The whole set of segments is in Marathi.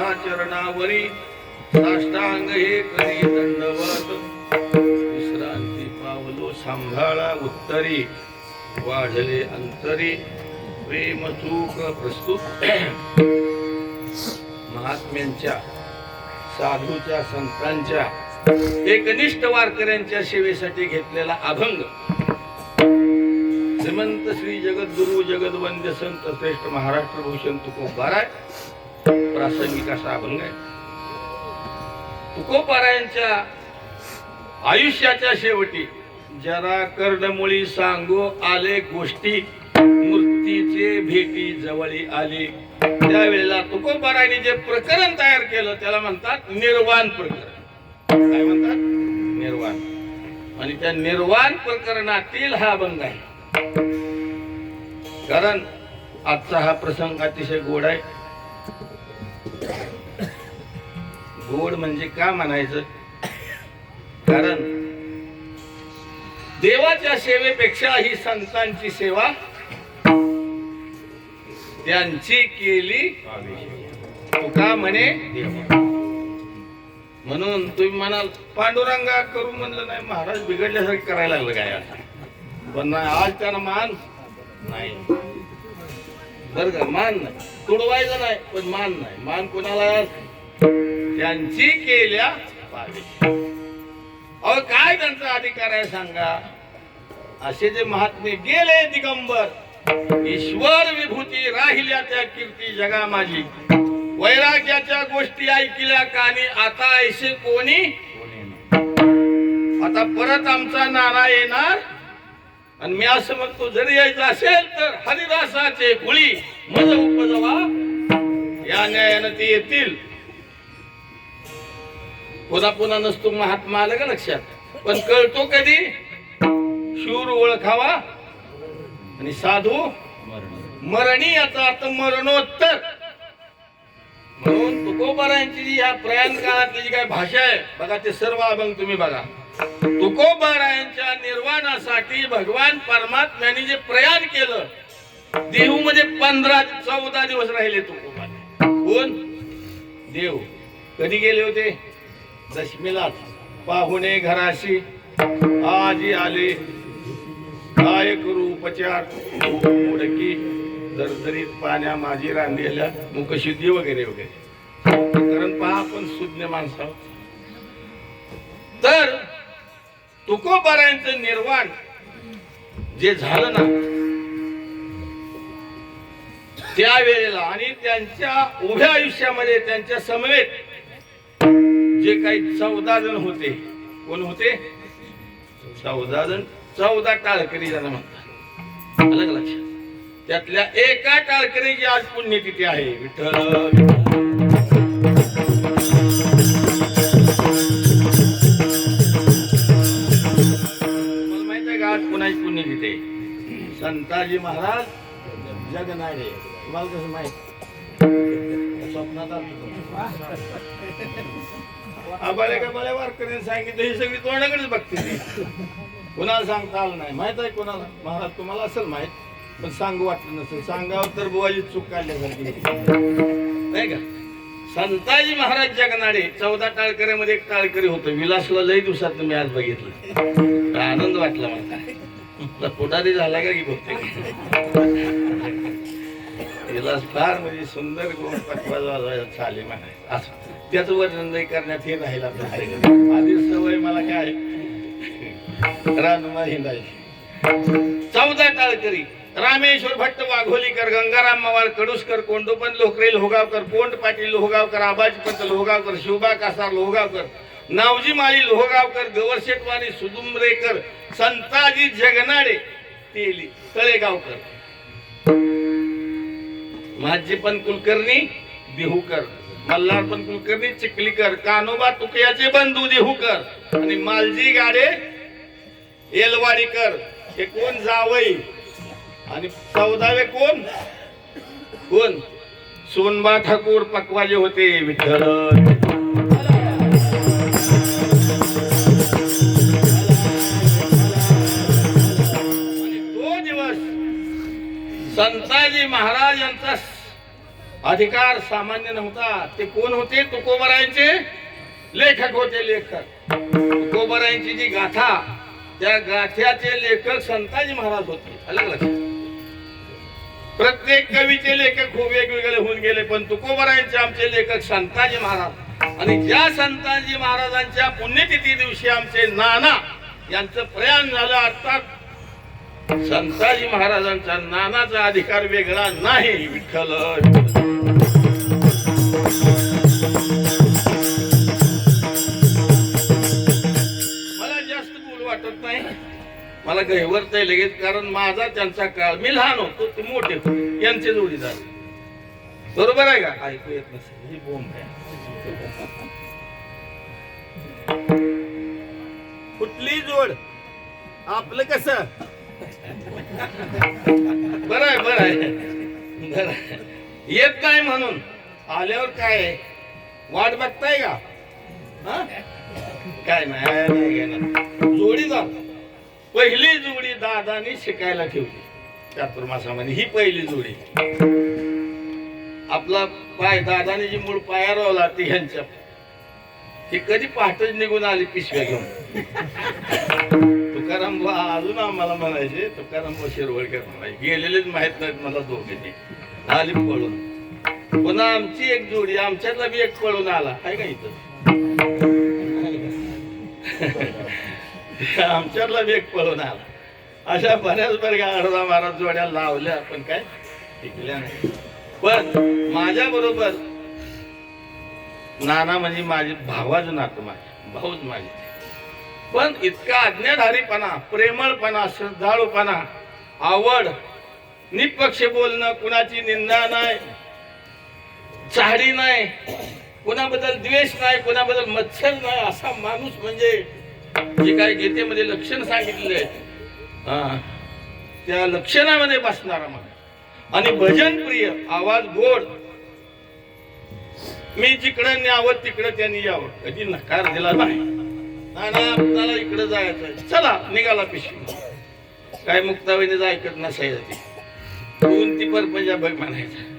समर्था चरणावरी साष्टांग हे करी दंडवत विश्रांती पावलो सांभाळा उत्तरी वाढले अंतरी प्रेम चूक प्रस्तुत महात्म्यांच्या साधूच्या संतांच्या एकनिष्ठ वारकऱ्यांच्या सेवेसाठी घेतलेला अभंग श्रीमंत श्री जगद्गुरु जगदवंद्य संत श्रेष्ठ महाराष्ट्र भूषण तुकोबाराय प्रासंगिक असा अभंग आहे. तुकोबारायांच्या आयुष्याच्या शेवटी जरा कर्णमुळी सांगो आले गोष्टी मूर्तीचे भेटी जवळी आली. त्यावेळेला तुकोबारायांनी जे प्रकरण तयार केलं त्याला म्हणतात निर्वाण प्रकरण. काय म्हणतात? निर्वाण. आणि त्या निर्वाण प्रकरणातील हा अभंग आहे. कारण आजचा हा प्रसंग अतिशय गोड आहे. गोड म्हणजे का म्हणायचं? कारण देवाच्या सेवेपेक्षा ही संतांची सेवा त्यांची केली तुका म्हणे देवा. म्हणून तुम्ही म्हणाल पांडुरंगा करू म्हणलं नाही, महाराज बिघडल्यासारखं करायला लागलं काय आता. पण आज त्यांना मान नाही बर का, मान नाही. तुडवायचं नाही पण मान नाही. मान कोणाला? त्यांची केल्या पावे. अहो काय त्यांचा अधिकार आहे सांगा. असे जे महात्मे गेले दिगंबर ईश्वर विभूती राहिल्या त्या कीर्ती जगा माझी. वैराग्याच्या गोष्टी ऐकल्या कानी आता ऐसे कोणी. आता परत आमचा नाना येणार आणि मी असं म्हणतो जरी यायचं असेल तर हरिदासाचे गुळी मज उपजवा या न्यायानं ते येतील. पुन्हा पुन्हा नसतो महात्मा आलं का लक्षात. पण कळतो कधी? शूर ओळखावा आणि साधू मरणी. याचा अर्थ मरणोत्तर. म्हणून तुकोबारायांची जी या प्रयाण काळातली जी काय भाषा आहे बघा, ते सर्व अभंग तुम्ही बघा. तुकोबारायांच्या निर्वाणासाठी भगवान परमात्म्याने जे प्रयाण केलं, देहू मध्ये 14 दिवस राहिले तुकोबा. कोण? देव. कधी गेले होते? दशमीलाच. पाहुणे घराशी आजी आले काय करू उपचार मुडकी दरदरीत पाण्या माझी रांधलेल्या मुखशुद्धी वगैरे वगैरे. कारण पहा आपण सुज्ञ माणसा. तर तुकोबारायांचं निर्वाण जे झालं ना त्यावेळेला आणि त्यांच्या उभ्या आयुष्यामध्ये त्यांच्या समवेत जे काही 14 जण होते. कोण होते? 14 जण. 14 टाळकरी ज्यांना म्हणतात. अलग लक्षात. त्यातल्या एका टाळकरीची आज पुण्यतिथी आहे. विठ्ठल मला माहित आहे का आज कुणाची पुण्यतिथी आहे? संताजी महाराज जगनाडे. तुम्हाला कसं माहित? स्वप्नात आबाळे का बळ्या वारकऱ्यांनी सांगितलं. ही सगळी तोंडाकडेच बघते. कुणाला सांगता आलं नाही. माहित आहे कोणाला? महाराज तुम्हाला असेल माहित पण सांगू वाटलं नसेल. सांगावं तर बुवाची चूक काढल्यासारखी नाही का. संताजी महाराज जगनाडे 14 टाळकऱ्यामध्ये एक टाळकरी होतं. विलासला लई दिवसात मी आज बघितलं. आनंद वाटला मला. पुढारी झाला का की बघते. विलास फार म्हणजे सुंदर गोड पटवा चाले म्हणाय असं. त्याच वर्णन करण्यात हे राहील आपल्या आधी सवय मला काय रानुमा हिंडाय. 14 टाळकरी रामेश्वर भट्ट वाघोलीकर गंगाराम मवाळ कडुसकर कोंडोपन लोकरे लोहगावकर पोंड पाटील लोहगावकर आबाजीपंत लोहगावकर शिवबा कासार लोहगावकर नावजी माळी लोहगावकर गवरशेटवाणी सुदुंबरेकर संताजी जगनाडे तेली तळेगावकर माझेपण कुलकर्णी देहूकर मल्हारपण कुलकर्णी चिखलीकर कानोबा तुकयाचे बंधू देहूकर आणि मालजी गाडे एलवाडीकर हे कोण जावई. आणि 14वे कोण? कोण? सोनबा ठाकूर पकवाजे होते. विठ्ठल संताजी महाराज यांचा अधिकार सामान्य नव्हता. ते कोण होते? तुकोबरायांचे लेखक होते. लेखक तुकोबरायांची जी गाथा, त्या गाथ्याचे लेखक संताजी महाराज होते. अलग लक्षात. प्रत्येक कवीचे लेखक खूप वेगवेगळे होऊन गेले, पण तुकोबरायांचे आमचे लेखक संताजी महाराज. आणि ज्या संताजी महाराजांच्या पुण्यतिथी दिवशी आमचे नाना यांचं प्रयाण झालं, अर्थात संताजी महाराजांचा नानाचा अधिकार वेगळा नाही. विठ्ठल मला जास्त बोल वाटत नाही, मला गहिवरतंय लगेच, कारण माझा त्यांचा काळ, मी लहान होतो ते मोठे यांचे जोडीदार. बरोबर आहे का? ऐकू येत नसेल, ही बोंब आहे. कुठली जोड आपलं कसं बरं आहे, बरं आहे, बरं आहे. येत नाही म्हणून आल्यावर काय वाट बघताय का? काय नाही. जोडीदार पहिली जोडी दादानी शिकायला ठेवली चातुर्मासामध्ये. ही पहिली जोडी. आपला पाय दादाने जी मूळ पाया रोवला ती ह्यांच्या, ती कधी पहाटच निघून आली पिशव्या घेऊन. तुकाराम अजून आम्हाला म्हणायचे, तुकाराम शिरवळकर म्हणायचे, गेलेलेच माहित नाहीत मला दोघे. आली पळून. पुन्हा आमची एक जोडी, आमच्यातला बी एक पळून आला आहे का इथं? आमच्यातला बी एक पळून आला. अशा बऱ्याच बऱ्या अर्धा बारा जोड्या लावल्या, पण काय टिकल्या नाही. पण माझ्या बरोबर नाना म्हणजे माझे भावाचं नातं, माझे भाऊच माझे. पण इतका अज्ञाधारीपणा, प्रेमळपणा, श्रद्धाळूपणा, आवड, निष्पक्ष बोलणं, कुणाची निंदा नाही, चाहडी नाही, कुणाबद्दल द्वेष नाही, कुणाबद्दल मत्सर नाही, असा माणूस म्हणजे जे काही गीतेमध्ये लक्षण सांगितले त्या लक्षणामध्ये बसणारा माणूस. आणि भजन प्रिय, आवाज गोड. मी जिकडे न्यावं तिकडे त्यांनी यावं, कधी नकार दिला नाही. नाना आपल्याला इकडे जायचं, चला निघाला पिशवी. काय मुक्ताबाईने ऐकत नसायचं, तून ती परपंचा बघ म्हणायचं.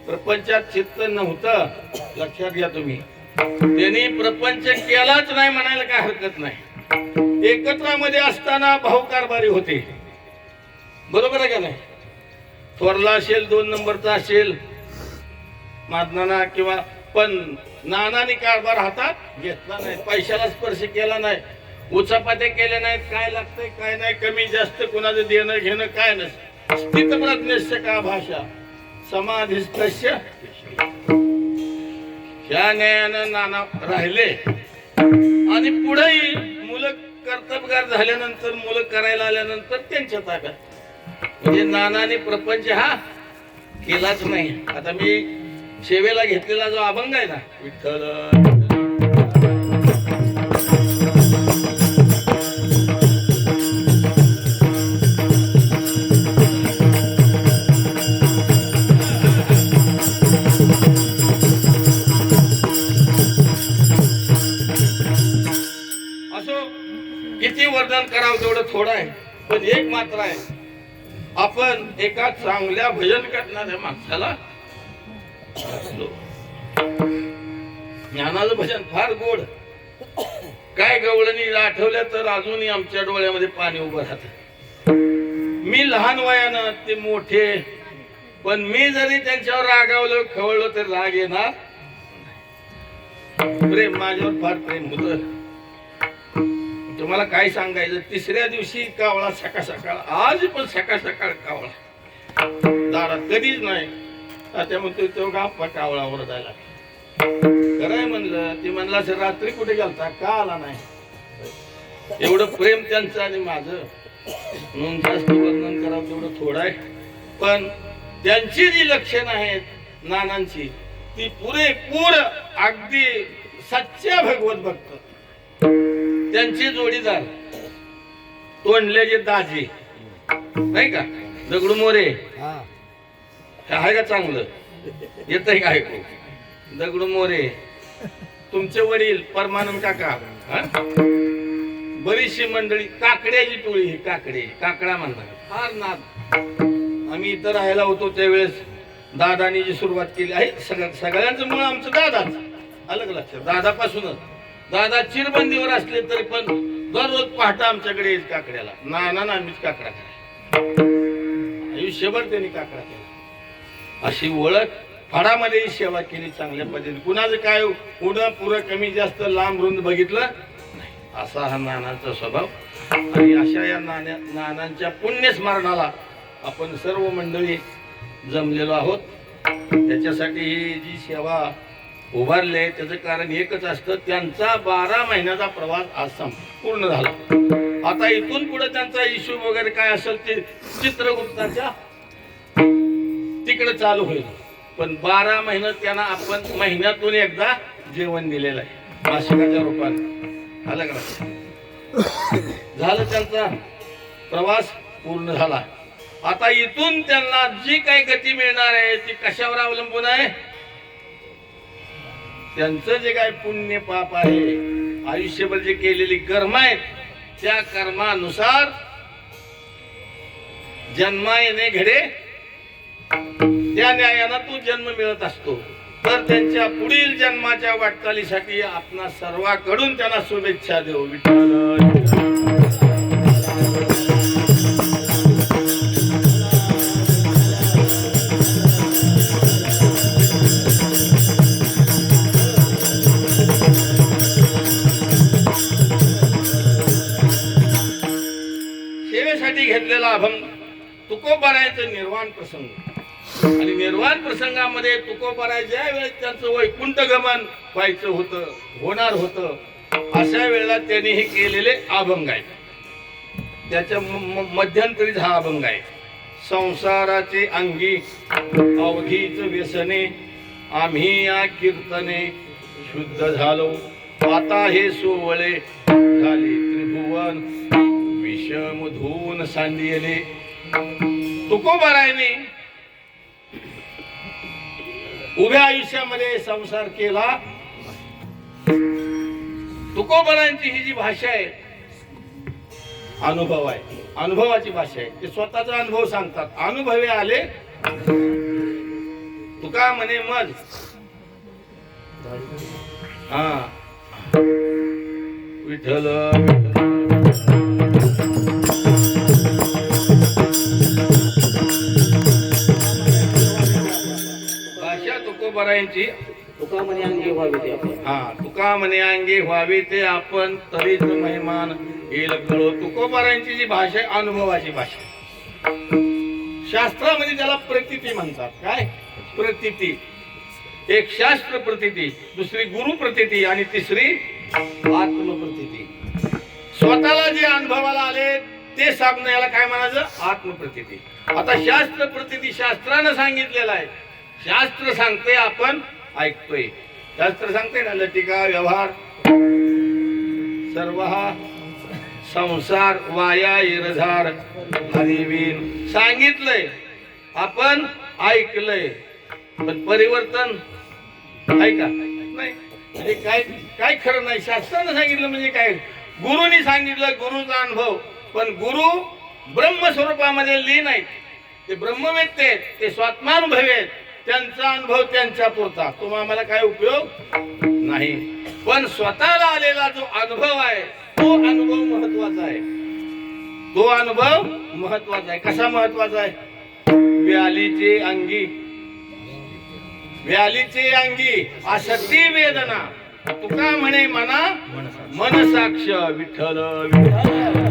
प्रपंचात चित्त नव्हतं, लक्षात घ्या तुम्ही. त्यांनी प्रपंच केलाच नाही म्हणायला काय हरकत नाही. एकत्रामध्ये असताना भाऊ कारभारी होते. बरोबर आहे का नाही? थोरला असेल, 2 नंबरचा असेल मादनाना किंवा, पण नानाने कारभार हातात घेतला नाही, पैशाला स्पर्श केला नाही, उचापात्या केल्या नाहीत. काय लागतंय काय नाही, कमी जास्त कुणाचं देणं घेणं काय नसतं. स्थितप्रज्ञस्य का भाषा समाधिस्तस्य. ह्या न्यायानं नाना राहिले. आणि पुढेही मुलं कर्तबगार झाल्यानंतर, मुलं करायला आल्यानंतर त्यांच्या ताब्यात. म्हणजे नानाने प्रपंच हा केलाच नाही. आता मी सेवेला घेतलेला जो अभंग आहे ना, विठ्ठल असो, किती वर्णन करावं तेवढं थोडं आहे. पण एक मात्र आहे, आपण एका चांगल्या भजन करणाऱ्या माणसाला, ज्ञानाचं भजन फार गोड. काय गवळणी आठवल्या तर अजूनही आमच्या डोळ्यामध्ये पाणी उभं राहत. मी लहान वयानं, ते मोठे, पण मी जरी त्यांच्यावर रागावलो खवळलो तर राग येणार. प्रेम माझ्यावर फार प्रेम होत. तुम्हाला काय सांगायचं, तिसऱ्या दिवशी कावळा सकाळ सकाळ, आज पण सकाळ सकाळ कावळा दारात, कधीच नाही. त्यामुळे तो गप्पा कावळा ओरडायला. खरंय म्हणलं, ती म्हणला सर रात्री कुठे गेलता, का आला नाही. एवढं प्रेम त्यांचं आणि माझं, म्हणून जास्त वर्णन करावं तेवढं थोडं आहे. पण त्यांची जी लक्षणं आहेत नानांची, ती पुरेपूर अगदी सच्च्या भगवत भक्त. त्यांचे जोडीदार तोंडल्याचे दाजी नाही का, दगडू मोरे आहे का? चांगलं येतंय का ऐकू? दगडू मोरे, तुमचे वडील परमानंद काका, बरीचशी मंडळी, काकड्याची टोळी, ही काकडा म्हणतात, फार नाद. आम्ही इथं राहायला होतो त्यावेळेस दादानी जी सुरुवात केली आहे सगळ्यांचं मूळ आमचं दादाच. अलग लक्षात, दादापासूनच. दादा चिरबंदीवर असले तरी पण दररोज पहाटा आमच्याकडे येईल काकड्याला. नाना मीच काकडा करा, आयुष्यभर त्यांनी काकडा केला. अशी ओळख. फडामध्ये सेवा केली चांगल्या पद्धतीने. कुणाचं काय उडं पुरं कमी जास्त लांब रुंद बघितलं नाही, असा हा नानांचा स्वभाव. आणि अशा या नानांच्या पुण्य स्मरणाला आपण सर्व मंडळी जमलेलो आहोत. त्याच्यासाठी ही जी सेवा उभारली आहे त्याचं कारण एकच असतं, त्यांचा 12 महिन्याचा प्रवास आज पूर्ण झाला. आता इथून पुढे त्यांचा इश्यू वगैरे काय असेल ते चित्रगुप्ताच्या तिकडे चालू होईल. पण 12 महिने त्यांना आपण महिन्यातून एकदा जेवण दिलेलं आहे मासिकाच्या रूपाने. आलं का? झालं, त्यांचा प्रवास पूर्ण झाला. आता इथून त्यांना जी काही गती मिळणार आहे ती कशावर अवलंबून आहे? त्यांचं जे काय पुण्य पाप आहे, आयुष्यभर जे केलेली कर्म आहेत त्या कर्मानुसार जन्मा येणे घडे, त्या न्यायानं तो जन्म मिळत असतो. तर त्यांच्या पुढील जन्माच्या वाटचालीसाठी आपणा सर्वांकडून त्यांना शुभेच्छा देऊ. विठ्ठल सेवेसाठी घेतलेला अभंग तुकोबारायचं निर्वाण प्रसंग. आणि निर्वाण प्रसंगामध्ये तुकोबाराय ज्या वेळेस त्यांचं वैकुंठ गमन व्हायचं होतं, होणार होतं, अशा वेळेला त्यांनी हे केलेले अभंग आहे. त्याच्या मध्यंतरीच हा अभंग आहे. संसाराचे अंगी अवधीच व्यसने, आम्ही या कीर्तने शुद्ध झालो. आता हे सोवळे झाले त्रिभुवन, विषम धुवून सांडिले. तुकोबारायने उभ्या आयुष्यामध्ये संसार केला. तुकोबारायांची ही जी भाषा आहे अनुभव आहे, अनुभवाची भाषा आहे. ते स्वतःचा अनुभव सांगतात. अनुभवे आले तुका म्हणे मज. हा विठ्ठल तुकोबारायांची. तुका म्हणे अंगी व्हावे ते आपण. हा तुका म्हणे अंगी व्हावे ते आपण, तरीच महिमान येईल कळो. तुकोबारायांची जी भाषा आहे अनुभवाची भाषा. शास्त्रामध्ये त्याला प्रतीती म्हणतात. काय प्रतीती? एक शास्त्र प्रतीती, दुसरी गुरु प्रतीती आणि तिसरी आत्मप्रतीती. स्वतःला जे अनुभवाला आले ते सांगणं याला काय म्हणायचं? आत्मप्रतीती. आता शास्त्र प्रतीती शास्त्रानं सांगितलेलं आहे. शास्त्र सांगते, आपण ऐकतोय. शास्त्र सांगते ना, लटिका व्यवहार सर्व हा संसार वाया इरझार हरिवीन सांगितलंय, आपण ऐकलंय. पण परिवर्तन आहे का? नाही. म्हणजे काय खरं नाही. शास्त्रानं सांगितलं म्हणजे काय? गुरुनी सांगितलं, गुरुचा अनुभव. पण गुरु ब्रह्मस्वरूपामध्ये लीन आहेत. ते ब्रह्मवेत्ते आहेत, ते स्वात्मानुभवी आहेत. त्यांचा अनुभव त्यांच्या पुरता, तो आम्हाला काय उपयोग नाही. पण स्वतःला आलेला जो अनुभव आहे तो अनुभव महत्वाचा आहे. तो अनुभव महत्वाचा आहे. कसा महत्वाचा आहे? व्यालीचे अंगी, व्यालीचे अंगी असती वेदना. तुका म्हणे मना मन साक्ष. विठ्ठल विठ्ठल